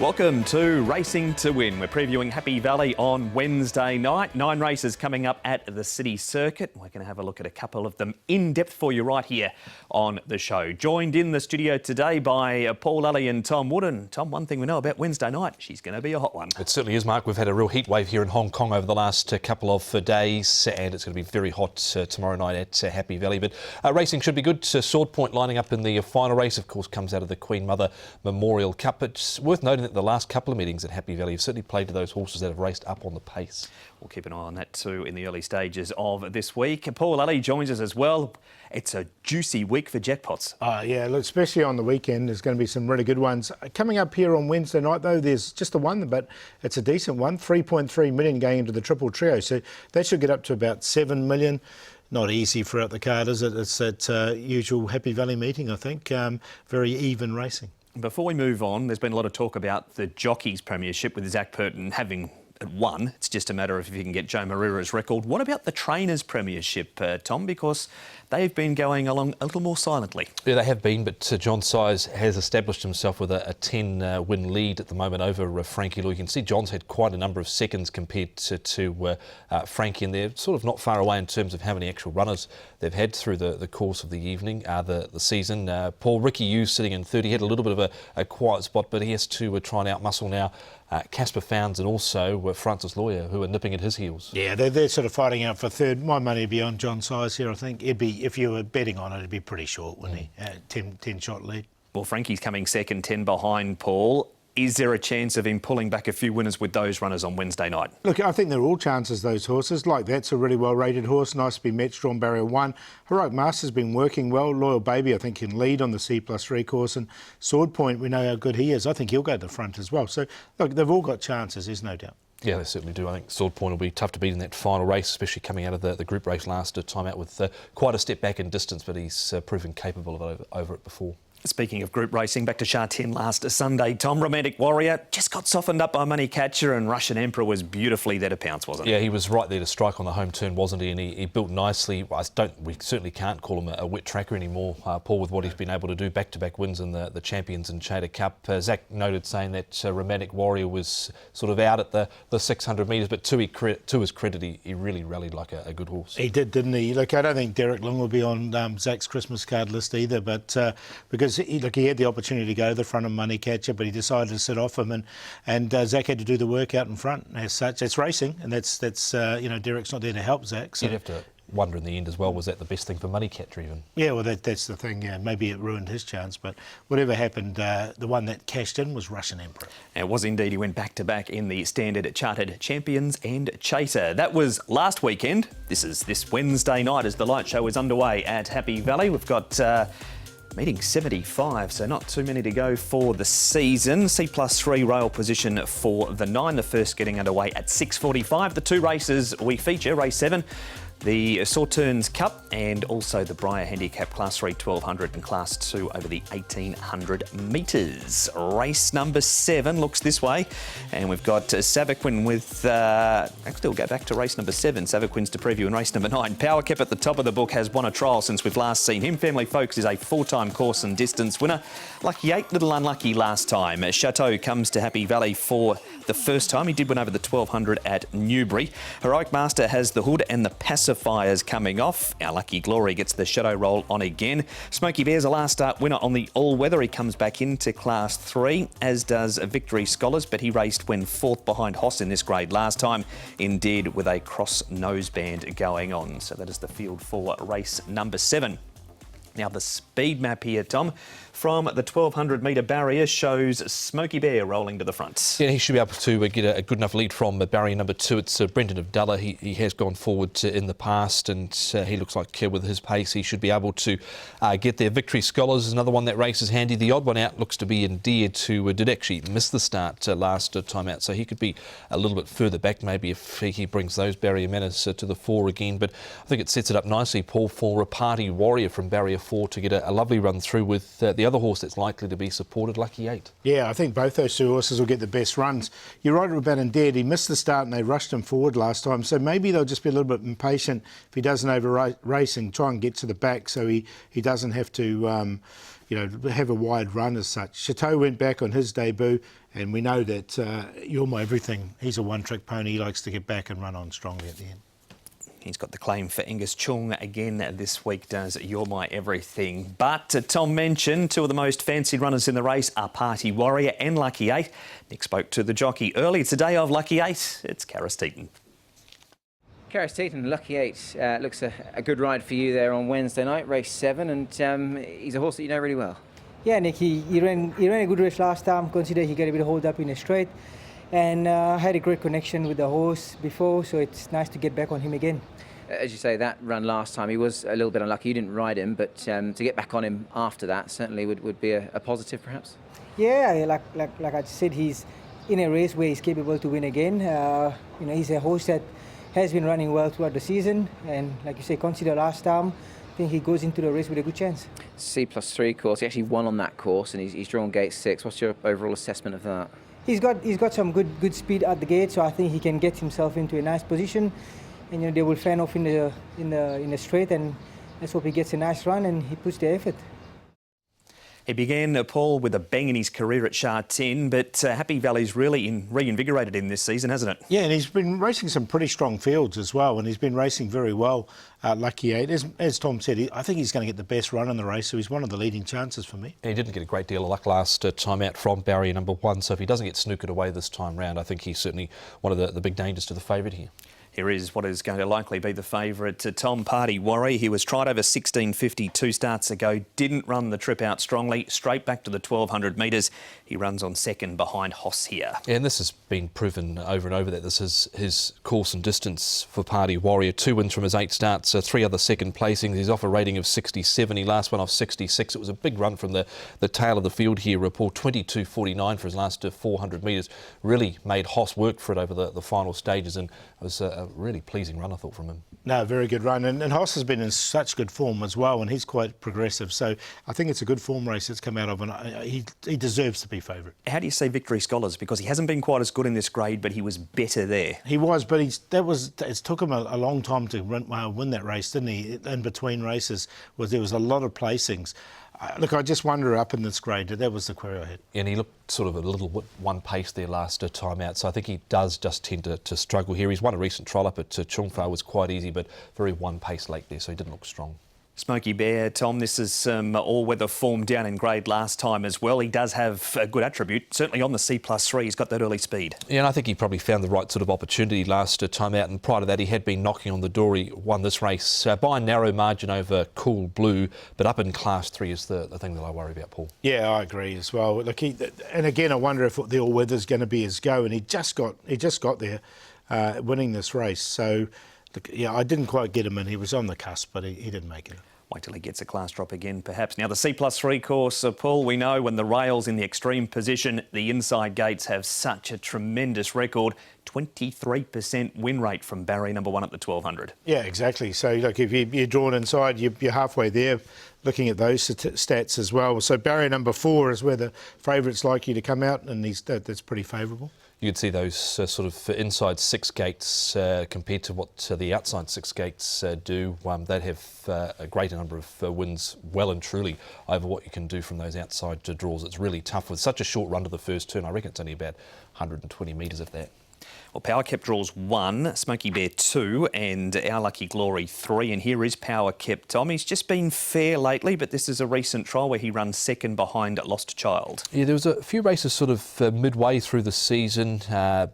Welcome to Racing to Win. We're previewing Happy Valley on Wednesday night. 9 races coming up at the City Circuit. We're going to have a look at a couple of them in depth for you right here on the show. Joined in the studio today by Paul Alley and Tom Wooden. Tom, one thing we know about Wednesday night, she's going to be a hot one. It certainly is, Mark. We've had a real heat wave here in Hong Kong over the last couple of days, and it's going to be very hot tomorrow night at Happy Valley. But racing should be good. Sword Point lining up in the final race, of course, comes out of the Queen Mother Memorial Cup. It's worth noting that the last couple of meetings at Happy Valley have certainly played to those horses that have raced up on the pace. We'll keep an eye on that too in the early stages of this week. Paul Alley joins us as well. It's a juicy week for jackpots. Yeah, look, especially on the weekend, there's going to be some really good ones. Coming up here on Wednesday night, though, there's just the one, but it's a decent one, 3.3 million going into the Triple Trio. So that should get up to about 7 million. Not easy throughout the card, is it? It's that usual Happy Valley meeting, I think. Very even racing. Before we move on, there's been a lot of talk about the Jockeys Premiership with Zach Purton having won. It's just a matter of if you can get Joe Marira's record. What about the Trainers Premiership, Tom? Because they've been going along a little more silently. Yeah, they have been, but John Size has established himself with a 10-win lead at the moment over Frankie Law. You can see John's had quite a number of seconds compared to Frankie, and they're sort of not far away in terms of how many actual runners they've had through the course of the evening, the season. Ricky Hughes sitting in third. He had a little bit of a quiet spot, but he has to try and outmuscle now Casper Founds and also Francis Lawyer, who are nipping at his heels. Yeah, they're sort of fighting out for third. My money would be on John Size here, I think. It'd be, if you were betting on it, it'd be pretty short, wouldn't he? 10-shot lead. Well, Frankie's coming second, 10 behind Paul. Is there a chance of him pulling back a few winners with those runners on Wednesday night? Look, I think they're all chances, those horses. Like, that's a really well-rated horse. Nice to be met, drawn barrier 1. Heroic Master's been working well. Loyal Baby, I think, can lead on the C+3 course. And Sword Point, we know how good he is. I think he'll go to the front as well. So, look, they've all got chances, there's no doubt. Yeah, they certainly do. I think Sword Point will be tough to beat in that final race, especially coming out of the group race last time out with quite a step back in distance, but he's proven capable of over it before. Speaking of group racing, back to Sha Tin last Sunday. Tom, Romantic Warrior just got softened up by Money Catcher, and Russian Emperor was beautifully there to pounce, wasn't he? Yeah, he was right there to strike on the home turn, wasn't he? And he built nicely. We certainly can't call him a wet tracker anymore, Paul, with what he's been able to do. Back-to-back wins in the Champions and Chater Cup. Zach noted saying that Romantic Warrior was sort of out at the 600 metres, but to his credit, he really rallied like a good horse. He did, didn't he? Look, I don't think Derek Long will be on Zach's Christmas card list either, but because he had the opportunity to go to the front of Money Catcher, but he decided to sit off him, and Zach had to do the work out in front. As such, it's racing, and that's Derek's not there to help Zach. So. You'd have to wonder in the end as well, was that the best thing for Money Catcher even? Yeah, well, that's the thing. Yeah, maybe it ruined his chance, but whatever happened, the one that cashed in was Russian Emperor. It was indeed. He went back-to-back in the Standard Chartered Champions and Chaser. That was last weekend. This is this Wednesday night as the light show is underway at Happy Valley. We've got meeting 75, so not too many to go for the season. C+3 rail position for the 9, the first getting underway at 6:45. The 2 races we feature, race 7, the Sauternes Cup, and also the Briar Handicap Class 3 1200 and Class 2 over the 1800 metres. Race number 7 looks this way, and we've got Savaquin with, actually we'll go back to race number 7, Savaquin's to preview in race number 9. Power Cap at the top of the book has won a trial since we've last seen him. Family Folks is a 4-time course and distance winner. Lucky 8, little unlucky last time. Chateau comes to Happy Valley for the first time. He did win over the 1200 at Newbury. Heroic Master has the hood and the pacifiers coming off. Our Lucky Glory gets the shadow roll on again. Smoky Bear's a last start winner on the all-weather. He comes back into Class 3, as does Victory Scholars, but he raced when 4th behind Hoss in this grade last time, indeed with a cross noseband going on. So that is the field for race number 7. Now the speed map here, Tom, from the 1200 metre barrier shows Smoky Bear rolling to the front. Yeah, he should be able to get a good enough lead from barrier number 2. It's Brendan of Dulla. He has gone forward in the past, and he looks like with his pace he should be able to get there. Victory Scholars is another one that races handy. The odd one out looks to be Endeared, who did actually miss the start last time out, so he could be a little bit further back maybe if he brings those barrier manners to the fore again. But I think it sets it up nicely, Paul, for a Party Warrior from barrier 4 to get a lovely run through with the other horse that's likely to be supported, Lucky 8. Yeah, I think both those 2 horses will get the best runs. You're right about Endeared. He missed the start and they rushed him forward last time, so maybe they'll just be a little bit impatient if he doesn't over race and try and get to the back, so he doesn't have to have a wide run as such. Chateau went back on his debut, and we know that You're My Everything, he's a one-trick pony. He likes to get back and run on strongly at the end. He's got the claim for Angus Chung again this week, does You're My Everything. But Tom mentioned two of the most fancied runners in the race are Party Warrior and Lucky 8. Nick spoke to the jockey earlier today of Lucky 8. It's Karis Teaton. Karis Teaton, Lucky 8, looks a good ride for you there on Wednesday night, race 7, and he's a horse that you know really well. Yeah, Nick, he ran a good race last time. Consider he got a bit of hold up in the straight, and had a great connection with the horse before, so it's nice to get back on him again. As you say, that run last time, he was a little bit unlucky. You didn't ride him, but to get back on him after that certainly would be a positive, perhaps. Yeah, like I said, he's in a race where he's capable to win again. He's a horse that has been running well throughout the season, and like you say, consider last time, I think he goes into the race with a good chance. C+3 course, he actually won on that course, and he's drawn gate 6. What's your overall assessment of that? He's got some good speed at the gate, so I think he can get himself into a nice position, and they will fan off in the straight, and let's hope he gets a nice run and he puts the effort. He began, Paul, with a bang in his career at Sha Tin, but Happy Valley's really reinvigorated in this season, hasn't it? Yeah, and he's been racing some pretty strong fields as well, and he's been racing very well, Lucky 8. As Tom said, I think he's going to get the best run in the race, so he's one of the leading chances for me. He didn't get a great deal of luck last time out from barrier number 1, so if he doesn't get snookered away this time round, I think he's certainly one of the big dangers to the favourite here. Here is what is going to likely be the favourite, Tom Party Warrior. He was tried over 1650 2 starts ago, didn't run the trip out strongly, straight back to the 1200 metres. He runs on second behind Hoss here. Yeah, and this has been proven over and over that this is his course and distance for Party Warrior. 2 wins from his 8 starts, 3 other second placings. He's off a rating of 67. He last went off 66. It was a big run from the tail of the field here. Report 22.49 for his last 400 metres. Really made Hoss work for it over the final stages, and it was a really pleasing run, I thought, from him. No, very good run. And Hoss has been in such good form as well, and he's quite progressive. So I think it's a good form race that's come out of, and he deserves to be favourite. How do you say Victory Scholars? Because he hasn't been quite as good in this grade, but he was better there. He was, but it took him a long time to win that race, didn't he? In between races, there was a lot of placings. Look, I just wonder up in this grade, that was the query I had. And he looked sort of a little one pace there last time out, so I think he does just tend to struggle here. He's won a recent trial up at Chungfa, was quite easy, but very one pace late there, so he didn't look strong. Smoky Bear, Tom, this is some all-weather form down in grade last time as well. He does have a good attribute, certainly on the C+3. He's got that early speed. Yeah, and I think he probably found the right sort of opportunity last time out, and prior to that he had been knocking on the door. He won this race by a narrow margin over Cool Blue, but up in Class 3 is the thing that I worry about, Paul. Yeah, I agree as well. Look, and again, I wonder if the all-weather's going to be his go, and he just got there winning this race. So, look, yeah, I didn't quite get him in. He was on the cusp, but he didn't make it. Wait till he gets a class drop again, perhaps. Now, the C+3 course, Paul, we know when the rail's in the extreme position, the inside gates have such a tremendous record. 23% win rate from barrier number 1 at the 1200. Yeah, exactly. So, look, if you're drawn inside, you're halfway there, looking at those stats as well. So, barrier number 4 is where the favourite's likely to come out, and that's pretty favourable. You could see those sort of inside 6 gates compared to what the outside 6 gates do. They'd have a greater number of wins well and truly over what you can do from those outside draws. It's really tough with such a short run to the first turn. I reckon it's only about 120 metres of that. Well, Power Kept draws 1, Smoky Bear 2 and Our Lucky Glory 3. And here is Power Kept, Tom. He's just been fair lately, but this is a recent trial where he runs second behind Lost Child. Yeah, there was a few races sort of midway through the season,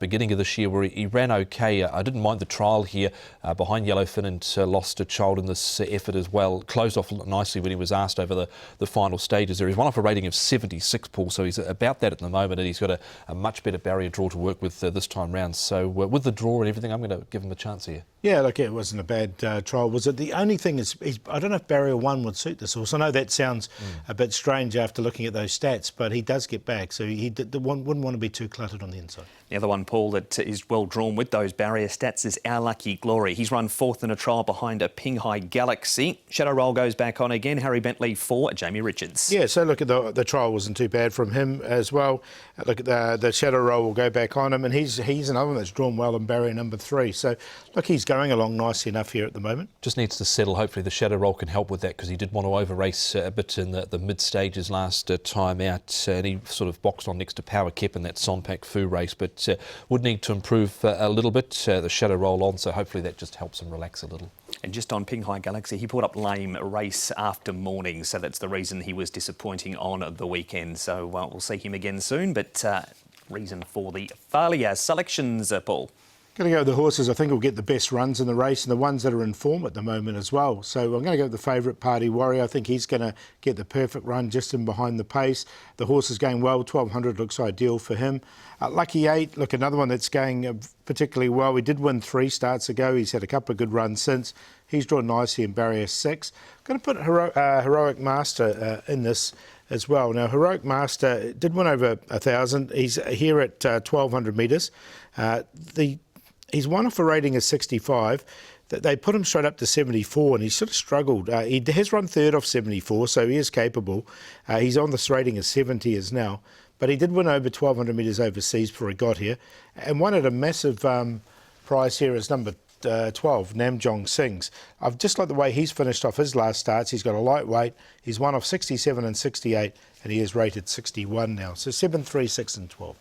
beginning of this year, where he ran okay. I didn't mind the trial here behind Yellowfin and Lost Child in this effort as well. Closed off nicely when he was asked over the final stages there. He's won off a rating of 76, Paul, so he's about that at the moment, and he's got a much better barrier draw to work with this time round. So with the draw and everything, I'm going to give him a chance here. Yeah, look, it wasn't a bad trial, was it? The only thing is, I don't know if barrier 1 would suit this horse. I know that sounds a bit strange after looking at those stats, but he does get back, so he wouldn't want to be too cluttered on the inside. The other one, Paul, that is well drawn with those barrier stats is Our Lucky Glory. He's run 4th in a trial behind a Pinghai Galaxy. Shadow Roll goes back on again. Harry Bentley 4, Jamie Richards. Yeah, so look at the trial wasn't too bad from him as well. Look at the Shadow Roll will go back on him, and he's he's another one that's drawn well in barrier number 3. So, look, he's going along nicely enough here at the moment. Just needs to settle. Hopefully the shadow roll can help with that, because he did want to over-race a bit in the mid-stages last time out, and he sort of boxed on next to Power Kep in that Sonpak Fu race, but would need to improve a little bit. The shadow roll on, so hopefully that just helps him relax a little. And just on Pinghai Galaxy, he pulled up lame race after morning, so that's the reason he was disappointing on the weekend. So we'll see him again soon, but reason for the failure. Selections, Paul? Going to go with the horses I think will get the best runs in the race, and the ones that are in form at the moment as well. So I'm going to go with the favourite, Party Warrior. I think he's going to get the perfect run just in behind the pace. The horse is going well. 1200 looks ideal for him. Lucky 8, look, another one that's going particularly well. He did win 3 starts ago. He's had a couple of good runs since. He's drawn nicely in barrier 6. Going to put Heroic Master in this as well. Now, Heroic Master did win over 1,000. He's here at 1,200 metres. He's won off a rating of 65. They put him straight up to 74, and he sort of struggled. He has run third off 74, so he is capable. He's on this rating of 70 as now. But he did win over 1,200 metres overseas before he got here, and won at a massive prize here as number 12, Namjong Singh's. I've just liked the way he's finished off his last starts. He's got a lightweight. He's won off 67 and 68, and he is rated 61 now. So 7, 3, 6 and 12.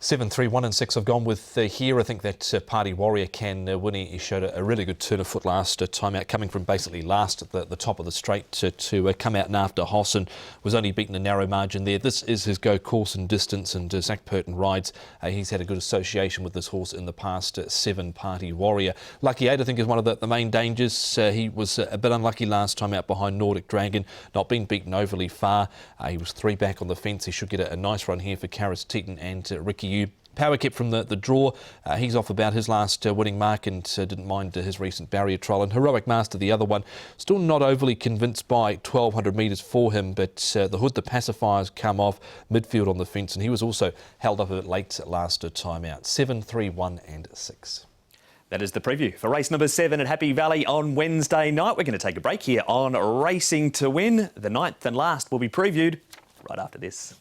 7, 3, 1 and 6 I've gone with here. I think that Party Warrior can win. He showed a really good turn of foot last time out, coming from basically last at the top of the straight to come out and after Hoss, and was only beaten a narrow margin there. This is his go course and distance, and Zach Purton rides. He's had a good association with this horse in the past. 7, Party Warrior. Lucky 8, I think, is one of the main dangers. He was a bit unlucky last time out behind Nordic Dragon, not being beaten overly far. He was 3 back on the fence. He should get a nice run here for Karis Teton and Ricky Yu. Power Kep from the draw. He's off about his last winning mark, and didn't mind his recent barrier trial. And Heroic Master, the other one, still not overly convinced by 1,200 metres for him, but the hood, the pacifiers come off midfield on the fence, and he was also held up a bit late last time out. 7, 3, 1 and 6. That is the preview for race number 7 at Happy Valley on Wednesday night. We're going to take a break here on Racing to Win. The 9th and last will be previewed right after this.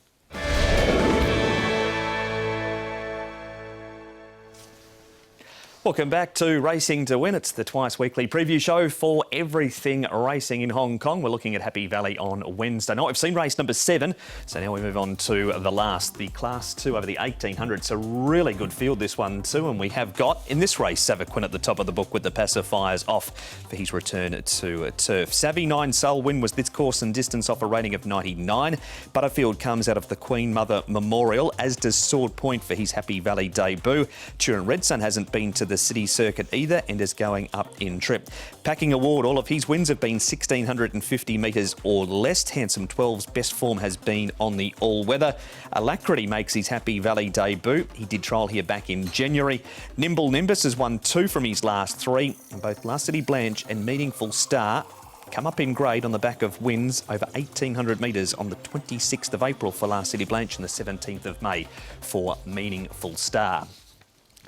Welcome back to Racing to Win. It's the twice weekly preview show for everything racing in Hong Kong. We're looking at Happy Valley on Wednesday night. We've seen race number 7, so now we move on to the last, the Class 2 over the 1800. It's a really good field, this one too, and we have got in this race Savva Quinn at the top of the book with the pacifiers off for his return to turf. Savvy 9 Soul Win was this course and distance off a rating of 99. Butterfield comes out of the Queen Mother Memorial, as does Sword Point for his Happy Valley debut. Turin Red Sun hasn't been to the city circuit either and is going up in trip. Packing Award, all of his wins have been 1,650 metres or less. Handsome 12's best form has been on the all-weather. Alacrity makes his Happy Valley debut. He did trial here back in January. Nimble Nimbus has won 2 from his last 3, and both Last City Blanche and Meaningful Star come up in grade on the back of wins over 1,800 metres on the 26th of April for Last City Blanche and the 17th of May for Meaningful Star.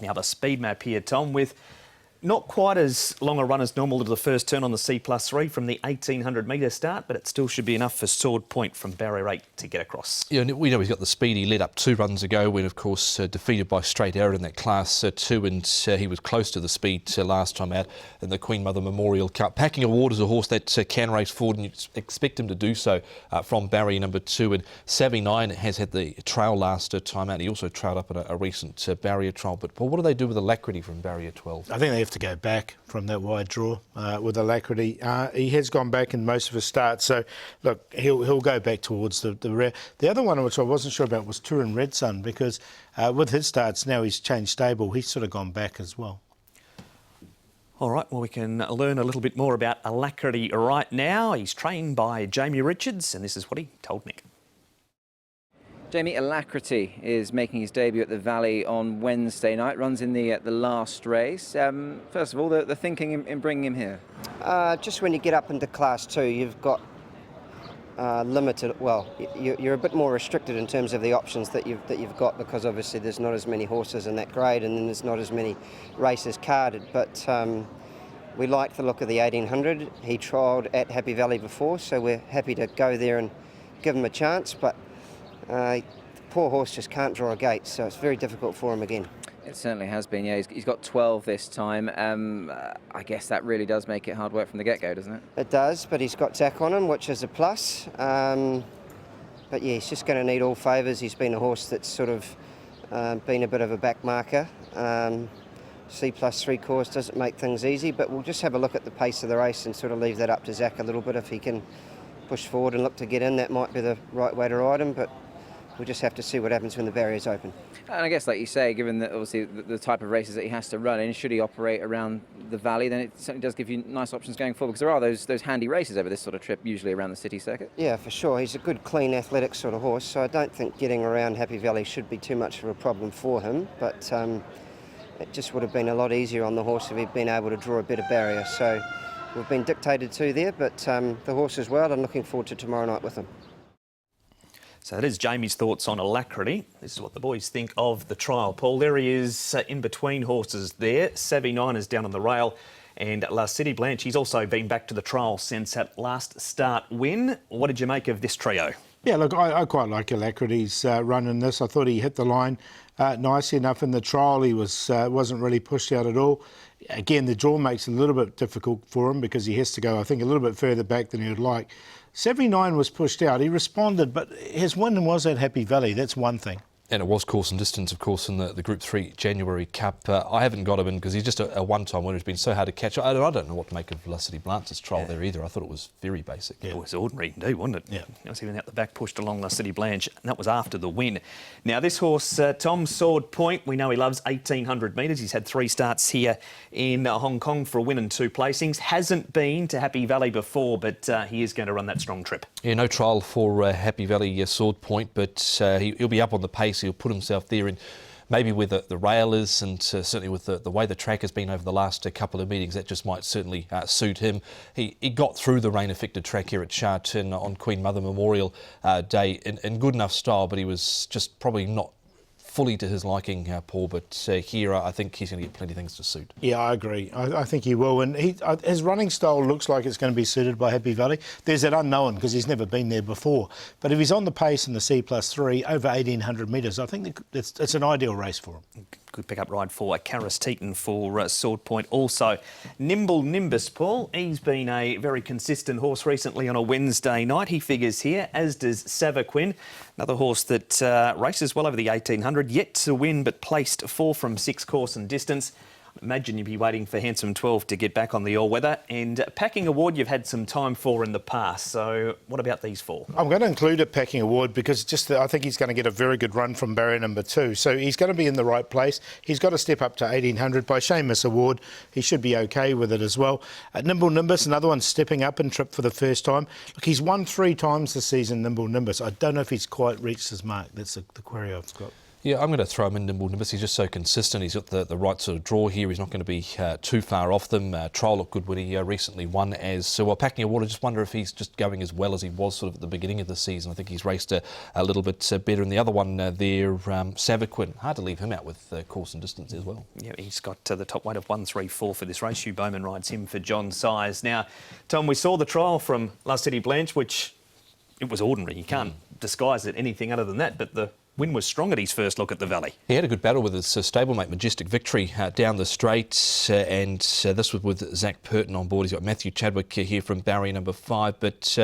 Now the speed map here, Tom, with not quite as long a run as normal to the first turn on the C+3 from the 1,800 metre start, but it still should be enough for Sword Point from barrier 8 to get across. Yeah, we know he's got the speed. He led up 2 runs ago when, of course, defeated by Straight Arrow in that Class 2, and he was close to the speed last time out in the Queen Mother Memorial Cup. Packing Award is a horse that can race forward, and you expect him to do so from barrier number 2. And Savvy 9 has had the trail last time out. He also trailed up at a recent barrier trial. But Paul, what do they do with Alacrity from barrier 12? I think they have to go back from that wide draw with Alacrity. He has gone back in most of his starts, so look, he'll go back towards the rear. The other one which I wasn't sure about was Turin Red Sun, because with his starts now he's changed stable. He's sort of gone back as well. All right, well, we can learn a little bit more about Alacrity right now. He's trained by Jamie Richards, and this is what he told Nick. Jamie, Alacrity is making his debut at the Valley on Wednesday night, runs in the last race. First of all, the thinking in bringing him here? Just when you get up into Class 2, you've got limited, well, you're a bit more restricted in terms of the options that you've got, because obviously there's not as many horses in that grade, and then there's not as many races carded. But we like the look of the 1800. He trialled at Happy Valley before, so we're happy to go there and give him a chance. But poor horse just can't draw a gate, so it's very difficult for him again. It certainly has been, yeah. He's got 12 this time. I guess that really does make it hard work from the get-go, doesn't it? It does, but he's got Zach on him, which is a plus. But yeah, he's just going to need all favours. He's been a horse that's sort of been a bit of a back marker. C+3 course doesn't make things easy, but we'll just have a look at the pace of the race and sort of leave that up to Zach a little bit. If he can push forward and look to get in, that might be the right way to ride him, but we'll just have to see what happens when the barrier's open. And I guess, like you say, given that obviously the type of races that he has to run in, should he operate around the Valley, then it certainly does give you nice options going forward, because there are those handy races over this sort of trip, usually around the city circuit. Yeah, for sure. He's a good, clean, athletic sort of horse, so I don't think getting around Happy Valley should be too much of a problem for him, but it just would have been a lot easier on the horse if he'd been able to draw a better barrier. So we've been dictated to there, but the horse as well, I'm looking forward to tomorrow night with him. So that is Jamie's thoughts on Alacrity. This is what the boys think of the trial. Paul, there he is in between horses there. Savvy Nine is down on the rail, and La City Blanche, he's also been back to the trial since that last start win. What did you make of this trio? Yeah, look, I quite like Alacrity's run in this. I thought he hit the line nicely enough in the trial. He wasn't really pushed out at all. Again, the draw makes it a little bit difficult for him because he has to go, I think, a little bit further back than he would like. 79 was pushed out. He responded, but his win was at Happy Valley. That's one thing. And it was course and distance, of course, in the Group 3 January Cup. I haven't got him in because he's just a one-time winner. It's been so hard to catch. I don't know what to make of La City Blanche's trial there either. I thought it was very basic. Yeah. It was ordinary indeed, wasn't it? Yeah. It was even out the back, pushed along La City Blanche, and that was after the win. Now, this horse, Tom Sword Point, we know he loves 1,800 metres. He's had 3 starts here in Hong Kong for a win and 2 placings. Hasn't been to Happy Valley before, but he is going to run that strong trip. Yeah, no trial for Happy Valley Sword Point, but he'll be up on the pace. He'll put himself there in maybe where the rail is, and certainly with the way the track has been over the last couple of meetings, that just might certainly suit him. He got through the rain-affected track here at Sha Tin on Queen Mother Memorial Day in good enough style, but he was just probably not fully to his liking, Paul, but here I think he's going to get plenty of things to suit. Yeah, I agree. I think he will. And his running style looks like it's going to be suited by Happy Valley. There's that unknown because he's never been there before. But if he's on the pace in the C+3 over 1,800 metres, I think it's an ideal race for him. Good pick-up ride for Karis Teton for Sword Point. Also, Nimble Nimbus, Paul. He's been a very consistent horse recently on a Wednesday night. He figures here, as does Savaquin. Another horse that races well over the 1,800, yet to win, but placed 4 from 6 course and distance. Imagine you'd be waiting for Handsome 12 to get back on the all-weather. And Packing Award you've had some time for in the past. So what about these 4? I'm going to include a Packing Award because I think he's going to get a very good run from barrier number 2. So he's going to be in the right place. He's got to step up to 1,800 by Seamus Award. He should be okay with it as well. Nimble Nimbus, another one stepping up in trip for the first time. Look, he's won 3 times this season, Nimble Nimbus. I don't know if he's quite reached his mark. That's the query I've got. Yeah, I'm going to throw him in Nimble Nimbus. He's just so consistent. He's got the right sort of draw here. He's not going to be too far off them. Trial looked good when he recently won as so. While Packing Award, I just wonder if he's just going as well as he was sort of at the beginning of the season. I think he's raced a little bit better. And the other one there, Savaquin, hard to leave him out with course and distance as well. Yeah, he's got the top weight of 134 for this race. Hugh Bowman rides him for John Size. Now, Tom, we saw the trial from La City Blanche, which it was ordinary. You can't disguise it anything other than that, but the win was strong at his first look at the Valley. He had a good battle with his stablemate Majestic Victory down the straight, and this was with Zach Purton on board. He's got Matthew Chadwick here from barrier number 5, but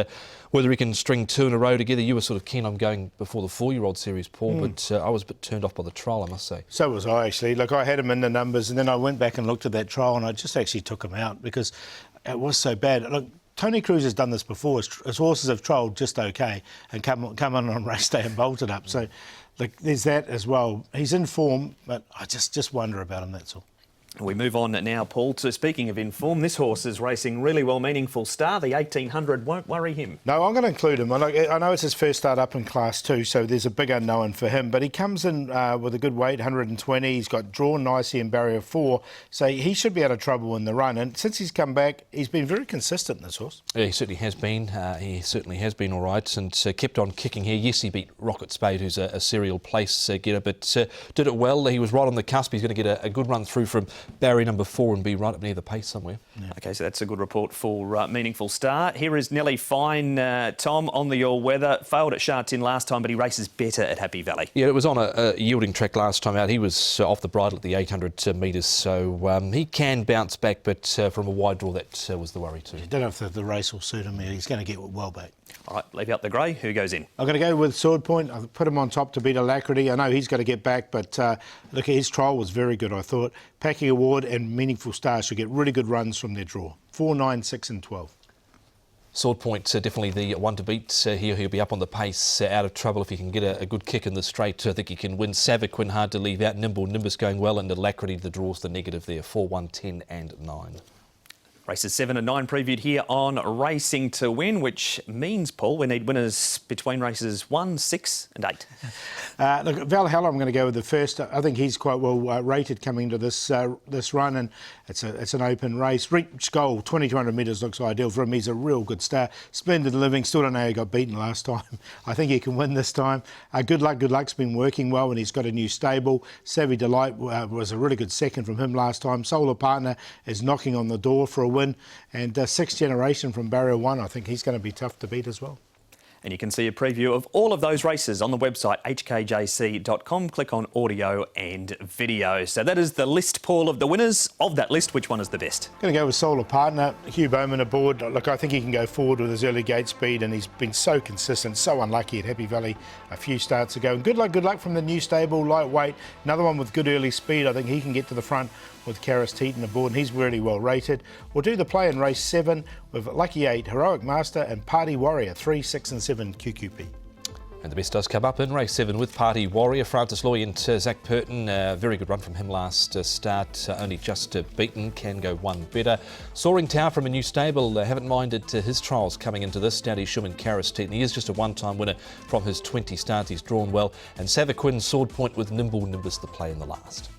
whether he can string 2 in a row together, you were sort of keen on going before the 4-year-old series, Paul, but I was a bit turned off by the trial, I must say. So was I, actually. Look, I had him in the numbers, and then I went back and looked at that trial, and I just actually took him out because it was so bad. Look, Tony Cruz has done this before. His horses have trialled just okay and come on race day and bolted up. So, look, there's that as well. He's in form, but I just wonder about him, that's all. We move on now, Paul, to speaking of in form, this horse is racing really well, Meaningful Star. The 1,800 won't worry him. No, I'm going to include him. I know it's his first start up in Class 2, so there's a big unknown for him, but he comes in with a good weight, 120. He's got drawn nicely in barrier 4, so he should be out of trouble in the run. And since he's come back, he's been very consistent, this horse. Yeah, he certainly has been. He certainly has been all right and kept on kicking here. Yes, he beat Rocket Spade, who's a serial place getter, but did it well. He was right on the cusp. He's going to get a good run through from barrier number 4 and be right up near the pace somewhere. Yeah. OK, so that's a good report for Meaningful Star. Here is Nelly Fine, Tom, on the all-weather. Failed at Sha Tin last time, but he races better at Happy Valley. Yeah, it was on a yielding track last time out. He was off the bridle at the 800 metres, so he can bounce back, but from a wide draw, that was the worry too. I don't know if the race will suit him. He's going to get well back. All right, leave out the grey. Who goes in? I'm going to go with Sword Point. I've put him on top to beat Alacrity. I know he's got to get back, but look, his trial was very good, I thought. Packing Award and Meaningful Star should get really good runs from their draw. 4, 9, 6 and 12. Sword Point, definitely the one to beat. He'll be up on the pace, out of trouble if he can get a good kick in the straight. I think he can win. Savaquin hard to leave out. Nimble, Nimbus going well, and Alacrity, the draw's the negative there. 4, 1, 10 and 9. Races 7 and 9 previewed here on Racing to Win, which means, Paul, we need winners between races 1, 6 and 8. Look, Valhalla, I'm going to go with the first. I think he's quite well rated coming into this run, and it's an open race. Reach goal, 2,200 metres looks ideal for him. He's a real good start. Splendid living. Still don't know how he got beaten last time. I think he can win this time. Good Luck's been working well, and he's got a new stable. Savvy Delight was a really good second from him last time. Solar Partner is knocking on the door for a win. And 6th Generation from Barrier 1, I think he's going to be tough to beat as well. And you can see a preview of all of those races on the website hkjc.com. Click on audio and video. So that is the list, Paul, of the winners. Of that list, which one is the best? Going to go with Solar Partner. Hugh Bowman aboard. Look, I think he can go forward with his early gate speed, and he's been so consistent, so unlucky at Happy Valley a few starts ago. And good luck from the new stable, lightweight. Another one with good early speed. I think he can get to the front with Karis Teaton aboard, and he's really well rated. We'll do the play in race 7 with Lucky 8, Heroic Master and Party Warrior, 3, 6 and 7 QQP. And the best does come up in race 7 with Party Warrior. Francis Loy and Zach Purton. Very good run from him last start. Only just beaten. Can go one better. Soaring Tower from a new stable. Haven't minded his trials coming into this. Dowdy Shum and Karis Teaton. He is just a one-time winner from his 20 starts. He's drawn well. And Savaquin, Sword Point with Nimble Nimbus, the play in the last.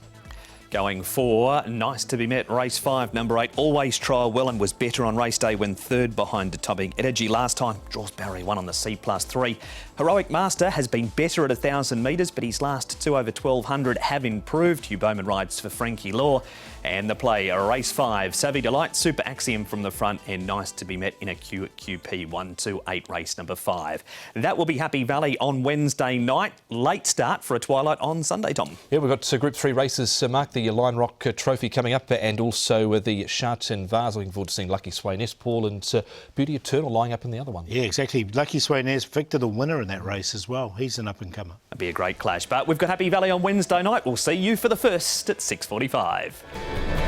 Going for Nice to Be Met, race 5, number 8. Always trial well and was better on race day when third behind Topping Energy last time. Draws Barry 1 on the C+3. Heroic Master has been better at 1,000 metres, but his last 2 over 1,200 have improved. Hugh Bowman rides for Frankie Law. And the play, race 5, Savvy Delight, Super Axiom from the front, and Nice to Be Met in a QP 128 race number 5. That will be Happy Valley on Wednesday night. Late start for a twilight on Sunday, Tom. Yeah, we've got Group 3 races, Mark, the Lion Rock Trophy coming up, and also the Sha Tin Vase. Looking forward to seeing Lucky Swayness, Paul, and Beauty Eternal lying up in the other one. Yeah, exactly. Lucky Swayness, Victor the winner in that race as well. He's an up-and-comer. That'd be a great clash. But we've got Happy Valley on Wednesday night. We'll see you for the first at 6:45.